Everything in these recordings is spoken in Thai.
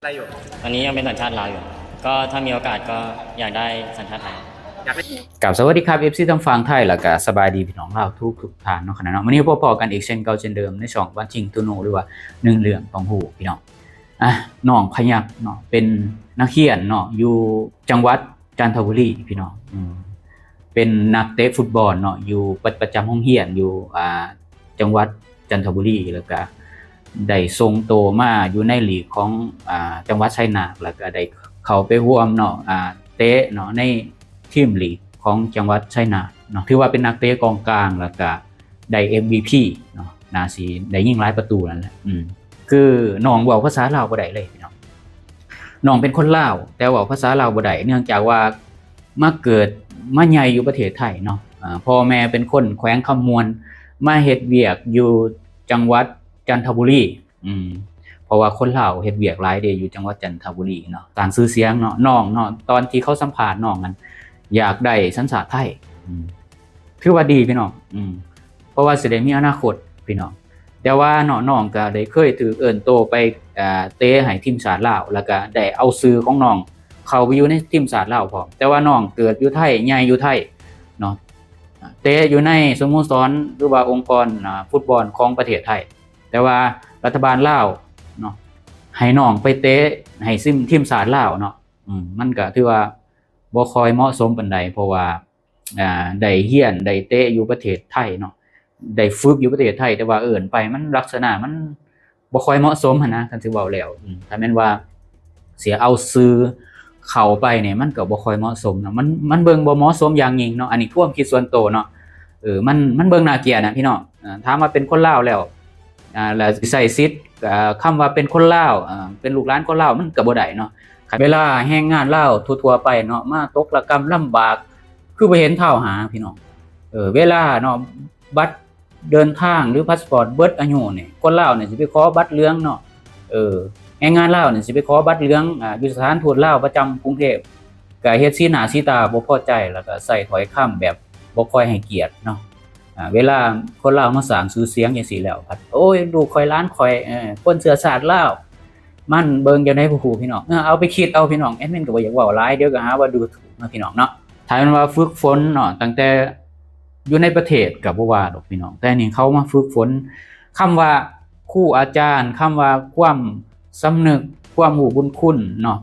อะไรอยู่ตอนนี้ยังเป็นสัญชาติลาวอยู่ก็ถ้ามีโอกาสก็อยากได้สัญชาติไทยอยากได้กับสวัสดีครับ FC ทั้งฝั่งไทยแล้วก็สบายดีพี่น้องลาวทุกท่านเนาะขณะเนาะวันนี้พบกันอีกเช่นเก่าเช่นเดิมในช่องวันจริงตุโนหรือว่าหนึ่งเรื่องต้องฮู้พี่น้องน้องพยัคฆ์เนาะเป็นนักเรียนเนาะอยู่จังหวัดจันทบุรีพี่น้องเป็นนักเตะฟุตบอลเนาะอยู่ประจำห้องเรียนอยู่จังหวัดจันทบุรีแล้วก็ได้ส่งโตมาอยู่ในลีกของจังหวัดชัยนาทแล้วก็ได้เข้าไปร่วมเนาะเตะเนาะในทีมลีกของจังหวัดชัยนาทเนาะถือว่าเป็นนักเตะกองกลางแล้วก็ได้ MVP เนาะนาซีได้ยิงหลายประตูนั่นแหละคือน้องเว้าภาษาลาวบ่ได้เลยพี่น้องน้องเป็นคนลาวแต่เว้าภาษาลาวบ่ได้เนื่องจากว่ามาเกิดมาใหญ่อยู่ประเทศไทยเนาะพ่อแม่เป็นคนแขวงคำมวลมาเฮ็ดเวียกอยู่จังหวัดจันทบุรีเพราะว่าคนลาวเฮ็ดเวียกหลายเด้อยู่จังหวัดจันทบุรีเนาะต่างชื่อเสียงเนาะน้องเนาะตอนที่เขาสัมภาษณ์น้องกันอยากได้สัญชาติไทยถือว่าดีพี่น้องเพราะว่าสิได้มีอนาคตพี่น้องแต่ว่าน้องก็ได้เคยถือเอิ้นโตไปเตะให้ทีมชาติลาวแล้วก็ได้เอาชื่อของน้องเข้าไปอยู่ในทีมชาติลาวพร้อมแต่ว่าน้องเกิดอยู่ไทยใหญ่อยู่ไทยเนาะเตะอยู่ในสโมสรหรือว่าองค์กรฟุตบอลของประเทศไทยแต่ว่ารัฐบาลลาวเนาะให้น้องไปเตะให้ทีมชาติลาวเนาะมันก็ถือว่าบ่ค่อยเหมาะสมปานใดเพราะว่าได้เรียนได้เตะอยู่ประเทศไทยเนาะได้ฝึกอยู่ประเทศไทยแต่ว่าไปมันลักษณะมันบ่ค่อยเหมาะสมหั่นนะคันสิเว้าแล้วถ้าแม่นว่าเสียเอาซื้อเข้าไปเนี่ยมันก็บ่ค่อยเหมาะสมเนาะมันเบิ่งบ่เหมาะสมอย่างยิ่งเนาะอันนี้ความคิดส่วนตัวเนาะมันเบิ่งน่าเกลียดนะพี่น้องถามว่าเป็นคนลาวแล้วแล้วสิใส่สิทธิ์คำว่าเป็นคนลาวเป็นลูกหลานคนลาวมันก็บ่ได้เนาะเวลาแรงงานลาวทั่วๆไปเนาะมาตกระกำลำบากคือบ่เห็นเท่าหาพี่น้องเวลาเนาะบัตรเดินทางหรือพาสปอร์ตเบิดอายุนี่คนลาวนี่สิไปขอบัตรเหลืองเนาะแรงงานลาวนี่สิไปขอบัตรเหลืองอยู่สถานทูตลาวประจำกรุงเทพก็เฮ็ดสีหน้าสีตาบ่พอใจแล้วก็ใส่ถ้อยคำแบบบ่ค่อยให้เกียรติเนาะเวลาคนลาวมาสร้างชื่อเสียงจังซี่แล้วพัดโอ้ยลูกข่อยหลานข่อยคนเชื้อชาติลาวมันเบิ่งจังได๋ผู้พี่น้องเอาไปคิดเอาพี่น้องแอดมินก็บ่อยากเว้าหลายเดี๋ยวก็หาว่าดูถูกพี่น้องเนาะถ้ามันว่าฝึกฝนเนาะตั้งแต่อยู่ในประเทศก็บ่ว่าดอกพี่น้องแต่นี่เขามาฝึกฝนคำว่าครูอาจารย์คำว่าความสำนึกความรู้บุญคุณเนาะ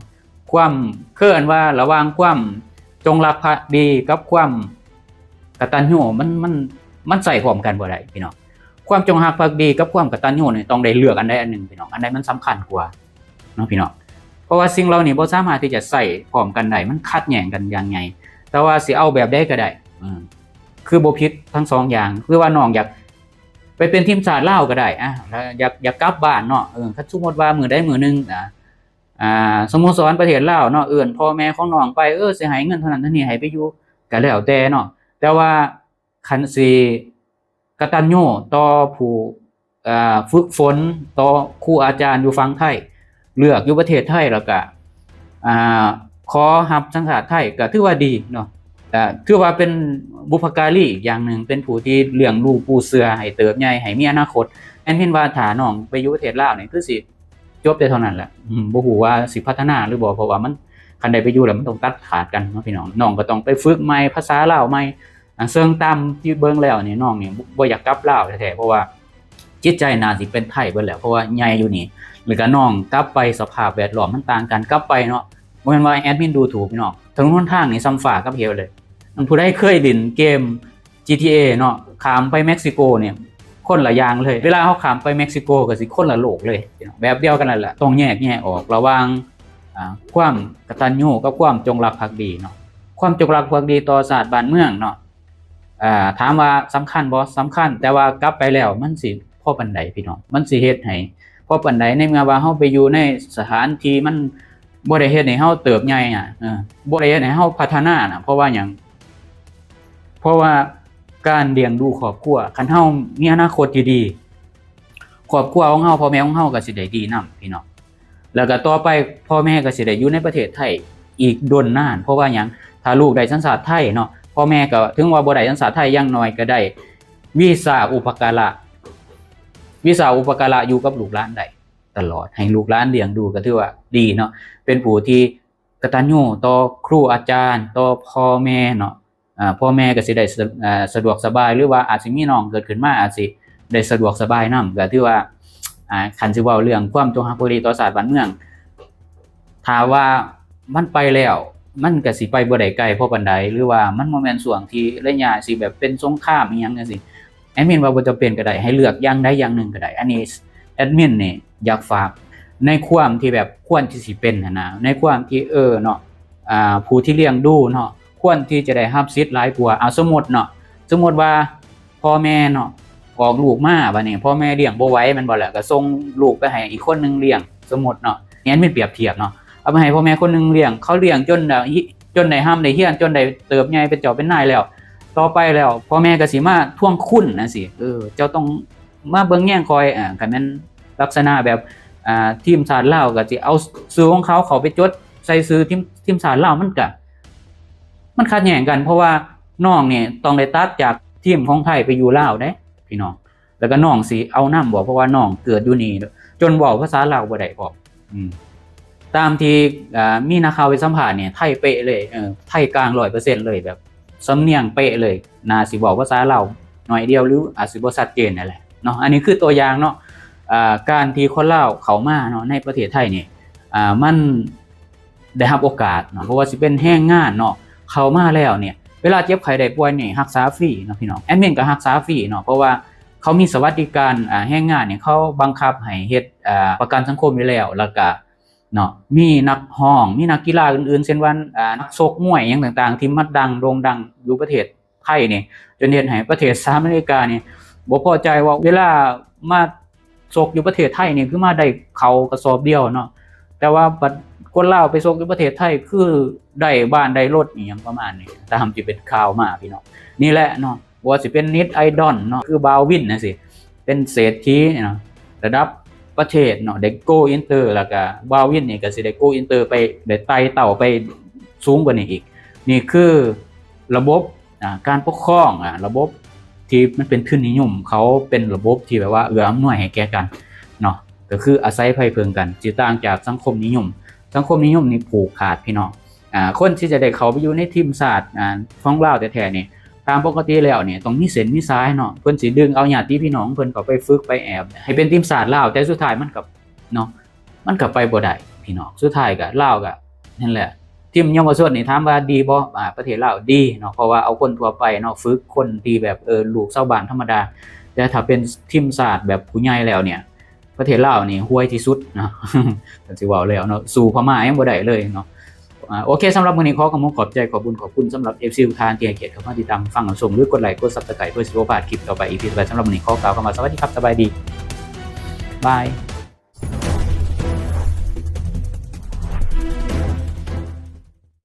ความเคลื่อนว่าระหว่างความจงรักภักดีกับความกตัญญูมันใส่พร้อมกันบ่ได้พี่น้องความจงรักภักดีกับความกตัญญูนี่ต้องได้เลือกอันใดอันหนึ่งพี่น้องอันใดมันสำคัญกว่าเนาะพี่น้องเพราะว่าสิ่งเหล่านี้บ่สามารถที่จะใส่พร้อมกันได้มันขัดแย้งกันอย่างไงแต่ว่าสิเอาแบบใดก็ได้คือบ่ผิดทั้งสองอย่างคือว่าน้องอยากไปเป็นทีมชาติลาวก็ได้แล้วอยากกลับบ้านเนาะถ้าสมมุติว่ามื้อใดมื้อนึงสโมสรประเทศลาวเนาะพ่อแม่ของน้องไปสิให้เงินเท่านั้นเท่านี้ให้ไปอยู่ก็แล้วแต่เนาะแต่ว่าคันสิกตัญญูต่อผู้ฝึกฝนต่อครูอาจารย์อยู่ฝั่งไทยเลือกอยู่ประเทศไทยแล้วก็ขอรับสัญชาติไทยก็ถือว่าดีเนาะถือว่าเป็นบุพการีอีกอย่างนึงเป็นผู้ที่เลี้ยงลูกปูเสือให้เติบใหญ่ให้มีอนาคตแอนเห็นว่าถ้าน้องไปอยู่ประเทศลาวนี่คือสิจบได้เท่านั้นแหละบ่ฮู้ว่าสิพัฒนาหรือบ่เพราะว่ามันคันใดไปอยู่แล้วมันต้องตัดขาดกันเนาะพี่น้องน้องก็ต้องไปฝึกใหม่ภาษาลาวใหม่ซึ่งตามที่เบิ่งแล้วนี่น้องนี่บ่อยากกลับลาวแท้ๆเพราะว่าจิตใจน่าสิเป็นไทยเบิดแล้วเพราะว่าใหญ่อยู่นี่แล้วก็น้องกลับไปสภาพแวดล้อมมันต่างกันกลับไปเนาะบ่แม่นว่าแอดมินดูถูกพี่น้องถนนหนทางนี่ซ้ำฟ้ากับเหวเลยมันผู้ใดเคยเล่นเกม GTA เนาะข้ามไปเม็กซิโกเนี่ยคนละอย่างเลยเวลาเฮาข้ามไปเม็กซิโกก็สิคนละโลกเลยแบบเดียวกันนั่นแหละต้องแยกแยะออกระหว่างความกตัญญูกับความจงรักภักดีเนาะความจงรักภักดีต่อชาติบ้านเมืองเนาะถามว่าสำคัญบ่สำคัญแต่ว่ากลับไปแล้วมันสิพอปานใดพี่น้องมันสิเฮ็ดให้พอปานใดในเมื่อว่าเฮาไปอยู่ในสถานที่มันบ่ได้เฮ็ดให้เฮาเติบใหญ่บ่ได้เฮ็ดให้เฮาพัฒนาเพราะว่าหยังเพราะว่าการเลี้ยงดูครอบครัวคันเฮามีอนาคตที่ดีครอบครัวของเฮาพ่อแม่ของเฮาก็สิได้ดีนำพี่น้องแล้วก็ต่อไปพ่อแม่ก็สิได้อยู่ในประเทศไทยอีกดนนานเพราะว่าหยังถ้าลูกได้สัญชาติไทยเนาะพ่อแม่ก็ถึงว่าบ่ได้สัญชาติไทยอย่างน้อยก็ได้วีซ่าอุปการะอยู่กับลูกหลานได้ต ตลอดให้ลูกหลานเลี้ยงดูก็ถือว่าดีเนาะเป็นผู้ที่กตัญญูต่อครูอาจารย์ต่อพ่อแม่เนาะพ่อแม่ก็สิได้สะดวกสบายหรือว่าอาจสิมีน้องเกิดขึ้นมาอาจสิได้สะดวกสบายนำก็ถือว่าคันสิเว้าเรื่องความจงรักภักดีต่อชาติบ้านเมืองถ้าว่ามันไปแล้วมันก็สิไปบ่ได้ไกลพอปานใดหรือว่ามันบ่แม่นช่วงที่ระยะสิแบบเป็นสงครามอีหยังจังซี่แอดมินว่าบ่จำเป็นก็ได้ให้เลือกอย่างใดอย่างหนึ่งก็ได้อันนี้แอดมินนี่อยากฝากในความที่แบบควรที่สิเป็นนะในความที่เนาะผู้ที่เลี้ยงดูเนาะควรที่จะได้รับสิทธิ์หลายกว่าสมมุติเนาะสมมุติว่าพ่อแม่เนาะออกลูกมาบัดนี้พ่อแม่เลี้ยงบ่ไหวมันบ่ล่ะก็ส่งลูกไปให้อีกคนนึงเลี้ยงสมมุติเนาะนี่มันเปรียบเทียบเนาะเอาไปให้พ่อแม่คนนึงเลี้ยงเขาเลี้ยงจนได้ห้ำได้เฮียนจนได้เติบใหญ่เป็นเจ้าเป็นนายแล้วต่อไปแล้วพ่อแม่ก็สิมาทวงคุณนะสิเจ้าต้องมาเบิ่งแย่งคอยคันแม่นลักษณะแบบทีมชาติลาวก็สิเอาซื้อของเขาไปจดใส่ซื้อทีมชาติลาวมันขัดแย้งกันเพราะว่าน้องนี่ต้องได้ตัดจากทีมของไทยไปอยู่ลาวเด้พี่น้องแล้วก็น้องสิเอานำบ่เพราะว่าน้องเกิดอยู่นี่จนเว้าภาษาลาวบ่ได้พอตามที่มีนักข่าวไปสัมภาษณ์เนี่ยไทยเป๊ะเลยไทยกลาง 100% เลยแบบสำเนียงเป๊ะเลยน่าสิบอกภาษาลาวหน่อยเดียวหรืออาจสิบ่ชัดเจนนั่นแหละเนาะอันนี้คือตัวอย่างเนาะการที่คนลาวเข้ามาเนาะในประเทศไทยนี่มันได้รับโอกาสเนาะเพราะว่าสิเป็นแรงงานเนาะเข้ามาแล้วเนี่ยเวลาเจ็บไข้ได้ป่วยนี่รักษาฟรีเนาะพี่น้องแอดมินก็รักษาฟรีเนาะเพราะว่าเขามีสวัสดิการแรงงานเนี่ยเขาบังคับให้เฮ็ดประกันสังคมอยู่แล้วก็เนาะมีนักฮ้องมีนักกีฬาอื่นๆเช่นว่านักชกมวยหยังต่างๆที่มันดังโด่งดังอยู่ประเทศไทยนี่จนเฮ็ดให้ประเทศสหรัฐอเมริกานี่บ่พอใจว่าเวลามาชกอยู่ประเทศไทยนี่คือมาได้เขากระสอบเดียวเนาะแต่ว่าคนลาวไปชกอยู่ประเทศไทยคือได้บ้านได้รถอีหยังประมาณนี้ตามที่เป็นข่าวมาพี่น้องนี่แหละเนาะว่าสิเป็นนิดไอดอลเนาะคือบาววินนะสิเป็นเศรษฐีเนาะระดับประเทศเนาะได้โกอินเตอร์แล้วก็บาววินนี่ก็สิได้โกอินเตอร์ไปได้ไต่เต่าไปสูงกว่านี้อีกนี่คือระบบการปกครองระบบที่มันเป็นทุนนิยมเขาเป็นระบบที่แบบว่าเอื้ออำนวยให้แก่กันเนาะก็คืออาศัยไผเพิงกันสิต่างจากสังคมนิยมนี่ผูกขาดพี่น้องคนที่จะได้เข้าไปอยู่ในทีมชาติของลาวแท้ๆนี่ตามปกติแล้วเนี่ยต้องมีเส้นมีสายเนาะเพิ่นสิดึงเอาญาติพี่น้องเพิ่นก็ไปฝึกไปแอบให้เป็นทีมชาติลาวแต่สุดท้ายมันก็เนาะมันก็ไปบ่ได้พี่น้องสุดท้ายก็ลาวก็นั่นแหละทีมเยาวชนนี่ถามว่าดีบ่ประเทศลาวดีเนาะเพราะว่าเอาคนทั่วไปเนาะฝึกคนที่แบบลูกชาวบ้านธรรมดาแต่ถ้าเป็นทีมชาติแบบผู้ใหญ่แล้วเนี่ยประเทศลาวนี่ห่วยที่สุดเนาะก็สิเว้าแล้วเนาะสู้พม่ายังบ่ได้เลยเนาะโอเคสำหรับมื้อนี้ขอบใจขอบคุณสำหรับ FC ทุกท่านที่ให้เกียรติเข้ามาติดตามฟังรับชมหรือกดไลค์กด Subscribe เพื่อสิบ่พลาดคลิปต่อไปอีกทีต่อไปสำหรับมื้อนี้ขอกล่าวคำว่าสวัสดีครับสบายดีบาย